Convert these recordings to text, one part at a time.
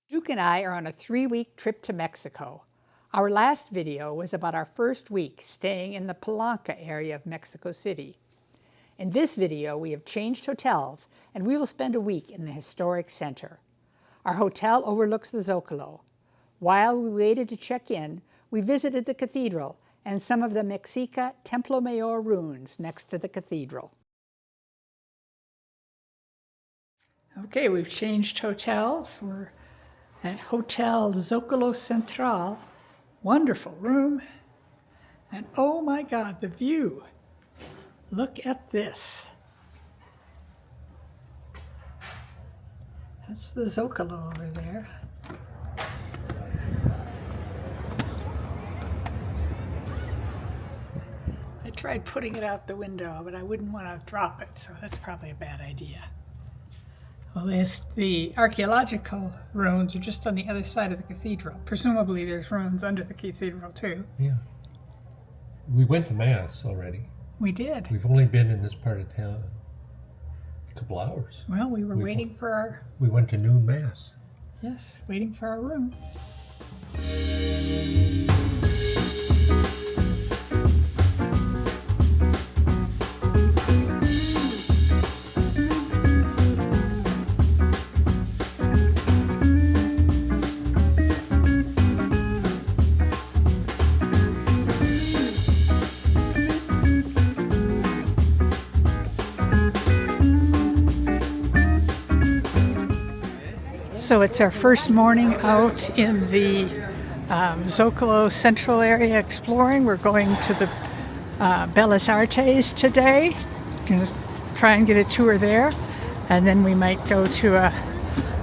Duke and I are on a 3-week trip to Mexico. Our last video was about our first week staying in the Palanco area of Mexico City. In this video, we have changed hotels and we will spend a week in the historic center. Our hotel overlooks the Zocalo. While we waited to check in, we visited the cathedral and some of the Mexica Templo Mayor ruins next to the cathedral. Okay, we've changed hotels. We're at Hotel Zocalo Central. Wonderful room. And oh my God, the view. Look at this. That's the Zocalo over there. I tried putting it out the window, but I wouldn't want to drop it, so that's probably a bad idea. Well, the archaeological ruins are just on the other side of the cathedral. Presumably there's ruins under the cathedral too. Yeah. We went to Mass already. We did. We've only been in this part of town a couple hours. Well, we were waiting for our... We went to noon Mass. Yes, waiting for our room. So it's our first morning out in the Zocalo Central area exploring. We're going to the Bellas Artes today. Going to try and get a tour there. And then we might go to a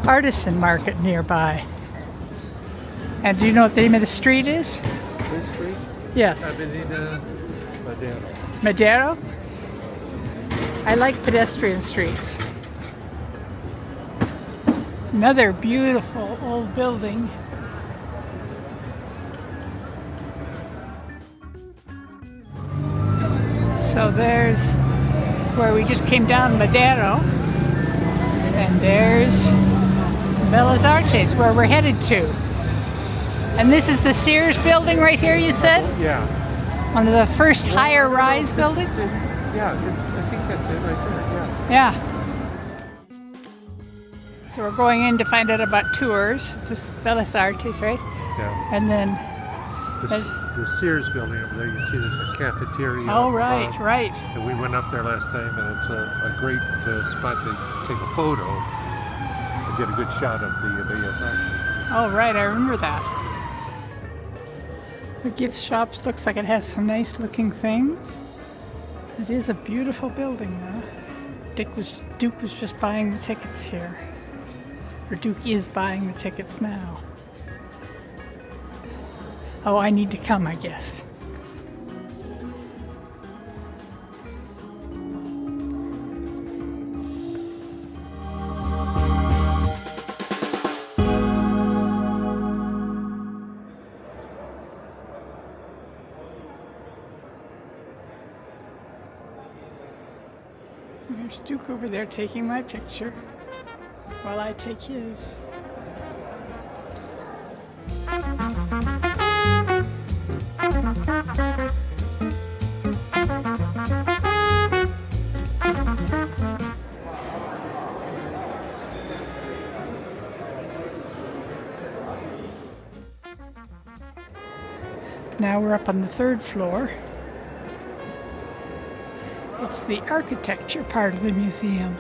artisan market nearby. And do you know what the name of the street is? This street? Yes. Avenida Madero. Madero? I like pedestrian streets. Another beautiful old building. So there's where we just came down, Madero. And there's Bellas Artes, where we're headed to. And this is the Sears building right here, you said? Yeah. One of the first higher rise buildings? Yeah, I think that's it right there, yeah. Yeah. So we're going in to find out about tours. This is Bellas Artes, right? Yeah. And then the Sears building over there, you can see there's a cafeteria. oh, right, right. And we went up there last time, and it's a great spot to take a photo and get a good shot of the Bellas Artes. Oh, right, I remember that. The gift shops looks like it has some nice looking things. It is a beautiful building, though. Duke was just buying the tickets here. Or Duke is buying the tickets now. Oh, I need to come, I guess. There's Duke over there taking my picture while I take his. Now we're up on the 3rd floor. It's the architecture part of the museum.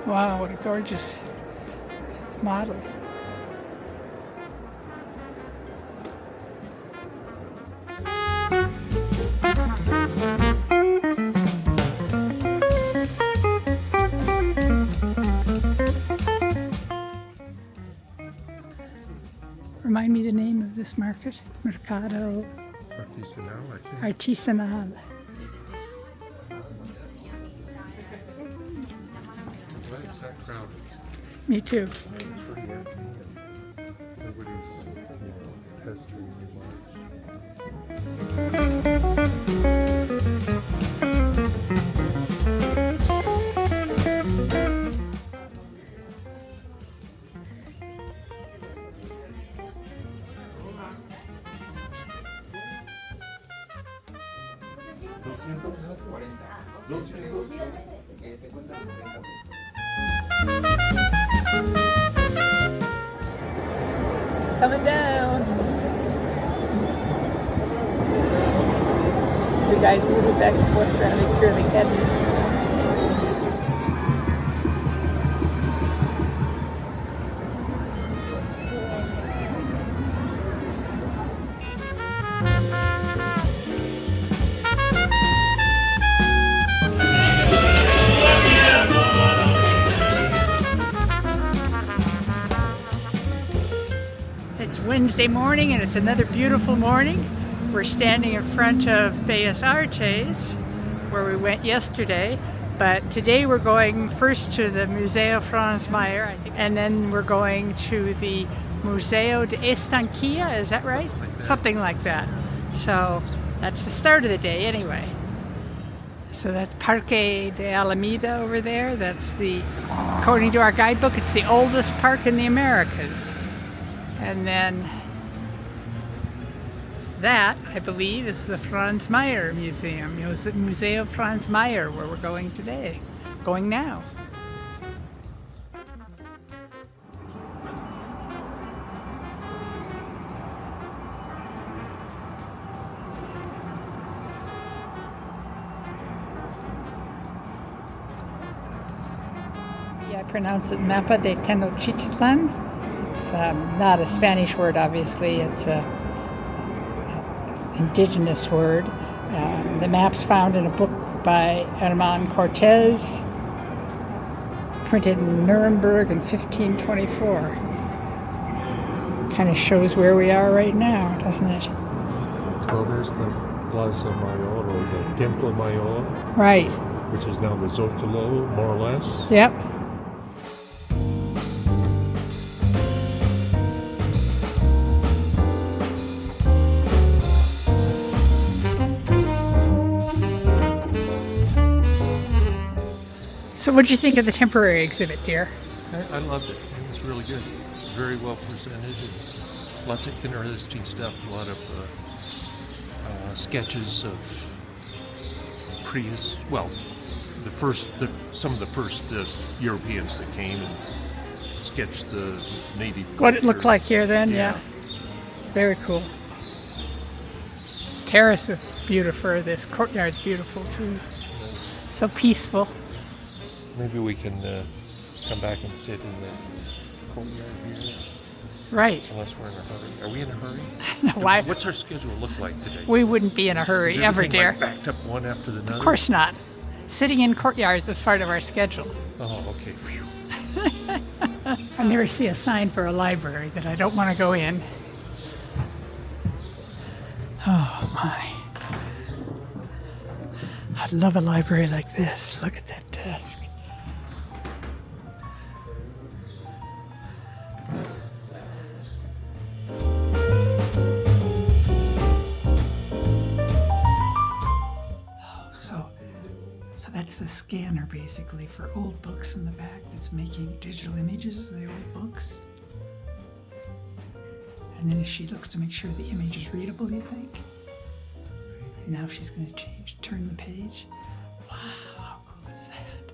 Wow, what a gorgeous model. Remind me the name of this market? Mercado Artesanal, I think. Artesanal. It's that crowded. Me too. It's pretty empty. Nobody's pestering me much. Coming down. The guys moving back and forth trying to make sure they catch it. It's Wednesday morning and it's another beautiful morning. We're standing in front of Bellas Artes, where we went yesterday, but today we're going first to the Museo Franz Meyer, I think, and then we're going to the Museo Estanquillo, is that right? Something like that. So that's the start of the day anyway. So that's Parque de Alameda over there. That's according to our guidebook, it's the oldest park in the Americas. And then that, I believe, is the Franz Meyer Museum. It was the Museo Franz Meyer where we're going today. Going now. Yeah, I pronounce it Mapa de Tenochtitlan. It's not a Spanish word, obviously. It's a indigenous word. The map's found in a book by Herman Cortez, printed in Nuremberg in 1524. Kind of shows where we are right now, doesn't it? Well, there's the Plaza Mayor, or the Templo Mayor. Right. Which is now the Zocalo, more or less. Yep. So what did you think of the temporary exhibit, dear? I loved it. It was really good. Very well presented. And lots of interesting stuff. A lot of sketches of some of the first Europeans that came and sketched the native culture. What it looked like here then, yeah. Very cool. This terrace is beautiful. This courtyard's beautiful too. So peaceful. Maybe we can come back and sit in the courtyard here. Right. Unless we're in a hurry. Are we in a hurry? No, why? What's our schedule look like today? We wouldn't be in a hurry ever, dear. Like backed up one after the other? Of course not. Sitting in courtyards is part of our schedule. Oh, okay. Phew. I never see a sign for a library that I don't want to go in. Oh my. I'd love a library like this. Look at that desk. So that's the scanner basically for old books in the back that's making digital images of the old books. And then she looks to make sure the image is readable, you think? And now she's going to turn the page. Wow, how cool is that?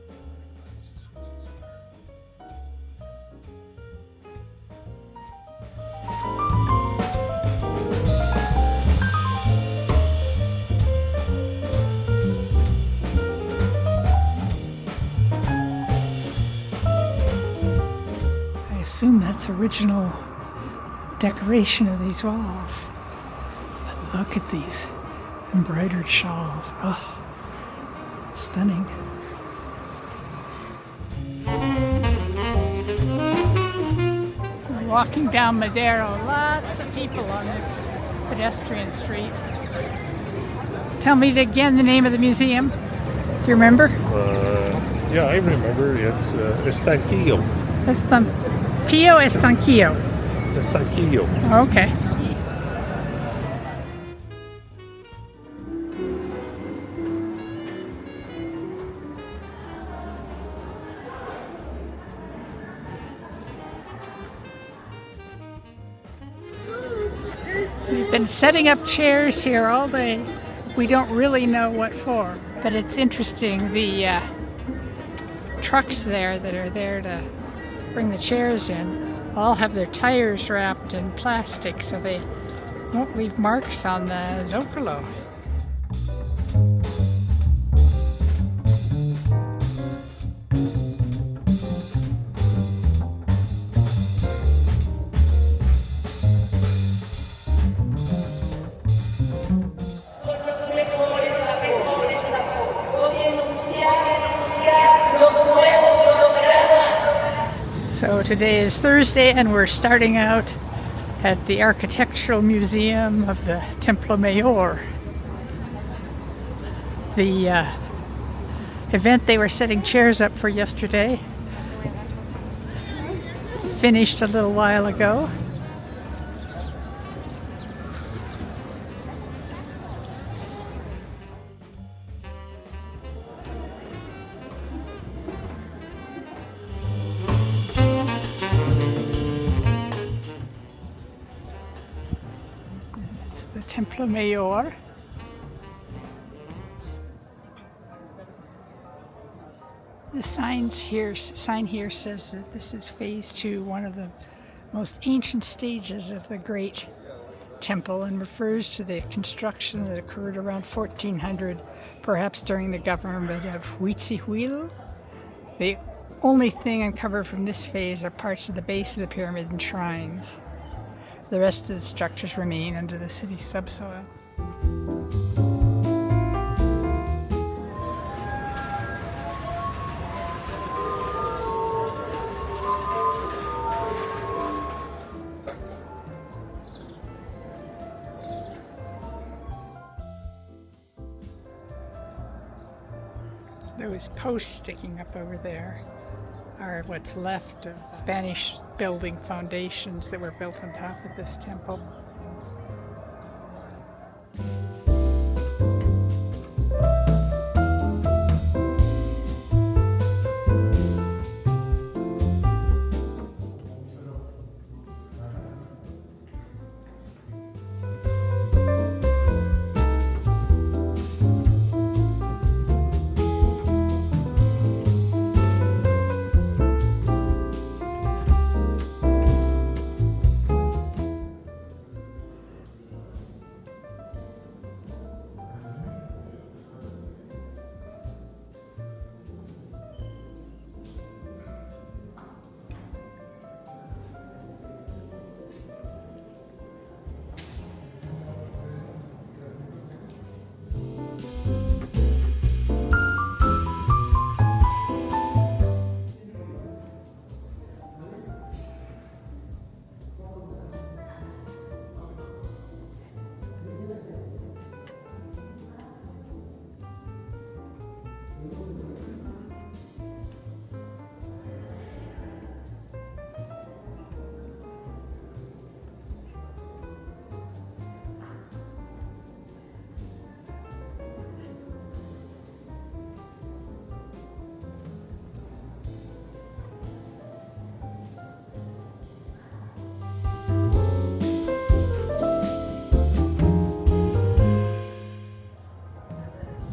I assume that's original decoration of these walls. But look at these embroidered shawls. Oh, stunning. We're walking down Madero. Lots of people on this pedestrian street. Tell me again the name of the museum. Do you remember? Yeah, I remember. It's Estanquillo. Estanquillo. Estanquillo. Okay. We've been setting up chairs here all day. We don't really know what for, but it's interesting. trucks there that are there to bring the chairs in all have their tires wrapped in plastic so they won't leave marks on the Zocalo. So today is Thursday and we're starting out at the Architectural Museum of the Templo Mayor. The event they were setting chairs up for yesterday finished a little while ago. The Templo Mayor. The sign here says that this is phase 2, one of the most ancient stages of the great temple, and refers to the construction that occurred around 1400, perhaps during the government of Huitzihuil. The only thing uncovered from this phase are parts of the base of the pyramid and shrines. The rest of the structures remain under the city's subsoil. Those posts sticking up over there are what's left of Spanish building foundations that were built on top of this temple.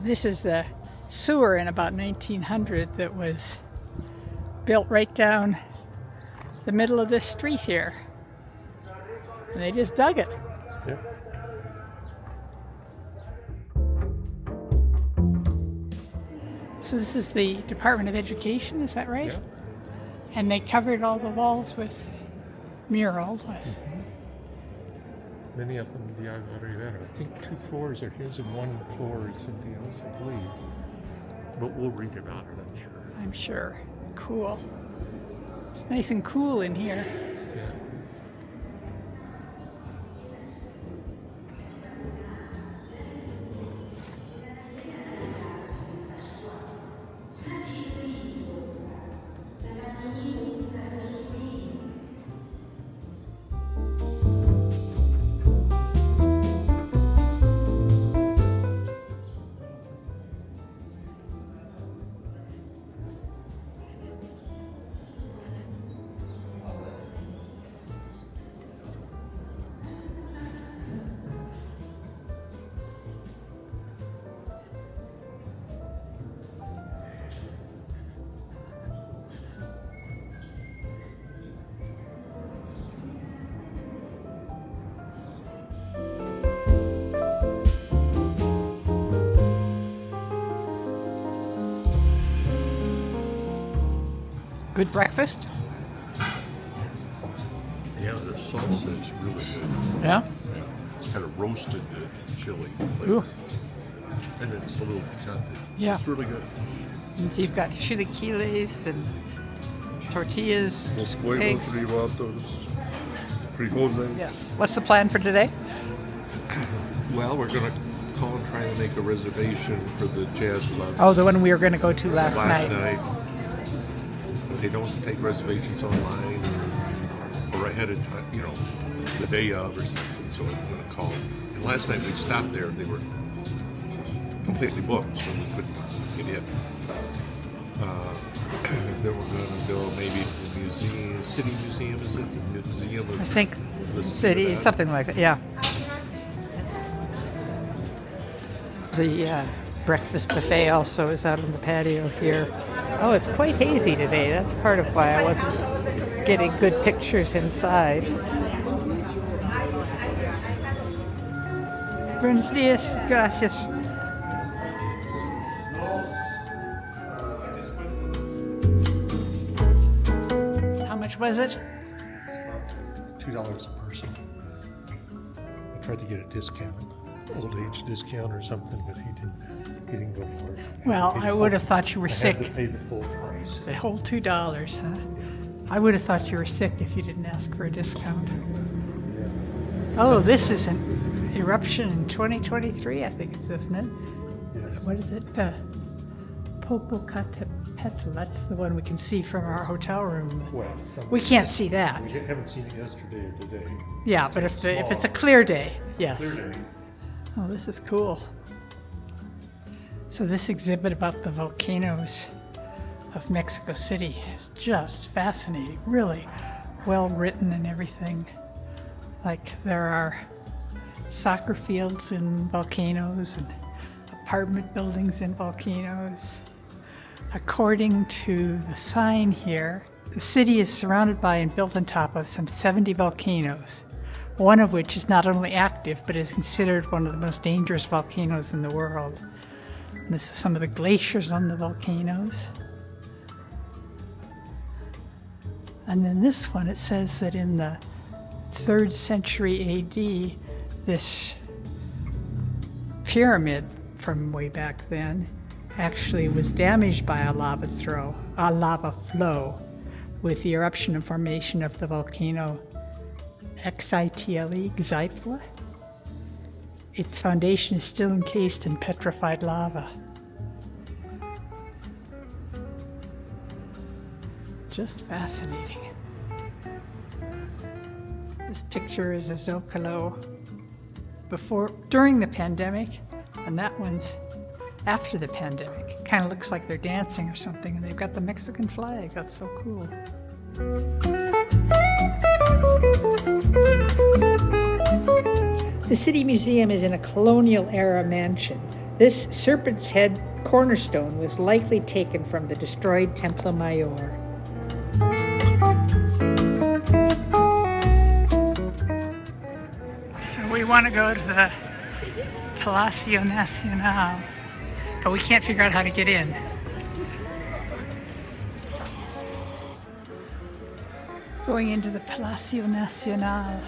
This is the sewer in about 1900 that was built right down the middle of this street here. And they just dug it. Yep. So this is the Department of Education, is that right? Yep. And they covered all the walls with murals. Many of them Diego Rivera. I think 2 floors are his and 1 floor is somebody else, I believe. But we'll read about it, I'm sure. I'm sure. Cool. It's nice and cool in here. Yeah. Good breakfast? Yeah, the salsa is really good. Yeah? It's kind of roasted chili flavor. Ooh. And it's a little picante. Yeah. It's really good. And so you've got chilaquiles and tortillas, Los eggs. huevos revueltos, frijoles. Yes. What's the plan for today? Well, we're going to call and try and make a reservation for the jazz club Oh, the one we were going to go to last night. They don't take reservations online or ahead of time, you know, the day of or something, so I'm going to call. And last night we stopped there, they were completely booked, so we couldn't get in. Then we're going to go maybe to the museum, city museum, is it? The museum of I think the city, Ciudad. something like that, yeah. The breakfast buffet also is out on the patio here. Oh, it's quite hazy today. That's part of why I wasn't getting good pictures inside. Buenos dias, gracias. How much was it? It's about $2 a person. I tried to get a discount, old age discount or something, but he didn't go for it. Well, I would have thought you were I sick. had to pay the full price. The whole $2, huh? I would have thought you were sick if you didn't ask for a discount. Oh, this is an eruption in 2023, I think it's, isn't it? Yes. What is it? Popocatépetl. That's the one we can see from our hotel room. Well, some, We can't see that. we haven't seen it yesterday or today. Yeah, but if it's a clear day, yes. Clear day. Oh, this is cool. So this exhibit about the volcanoes of Mexico City is just fascinating, really well written and everything. Like there are soccer fields in volcanoes and apartment buildings in volcanoes. According to the sign here, the city is surrounded by and built on top of some 70 volcanoes, one of which is not only active but is considered one of the most dangerous volcanoes in the world. And this is some of the glaciers on the volcanoes. And then this one, it says that in the 3rd century AD, this pyramid from way back then actually was damaged by a lava flow with the eruption and formation of the volcano Xytla. Its foundation is still encased in petrified lava. Just fascinating. This picture is a Zocalo during the pandemic, and that one's after the pandemic. It kind of looks like they're dancing or something, and they've got the Mexican flag. That's so cool. The City Museum is in a colonial era mansion. This serpent's head cornerstone was likely taken from the destroyed Templo Mayor. So we want to go to the Palacio Nacional, but we can't figure out how to get in. Going into the Palacio Nacional,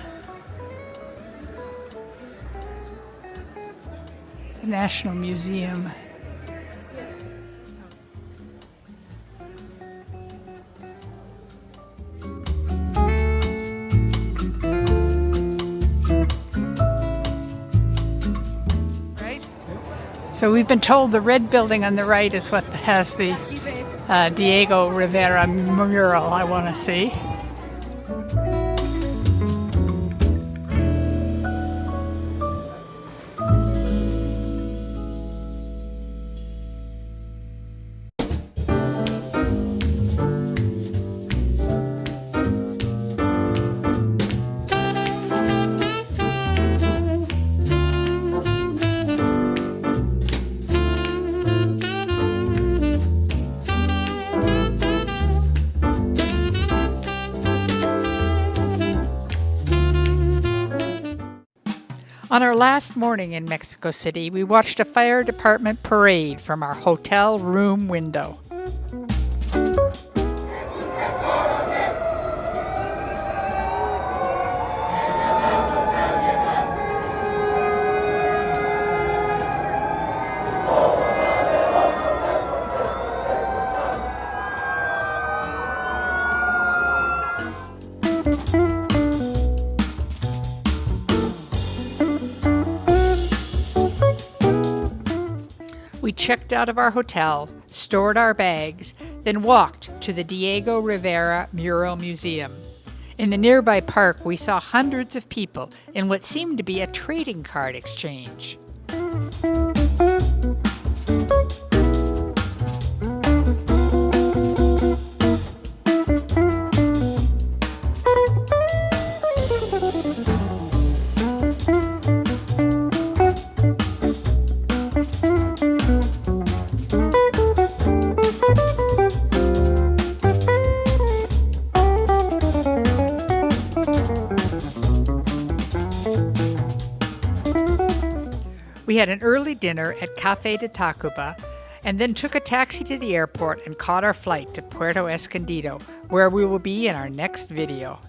the National Museum. Right? So we've been told the red building on the right is what has the Diego Rivera mural I want to see. On our last morning in Mexico City, we watched a fire department parade from our hotel room window. checked out of our hotel, stored our bags, then walked to the Diego Rivera Mural Museum. In the nearby park, we saw hundreds of people in what seemed to be a trading card exchange. We had an early dinner at Cafe de Tacuba and then took a taxi to the airport and caught our flight to Puerto Escondido, where we will be in our next video.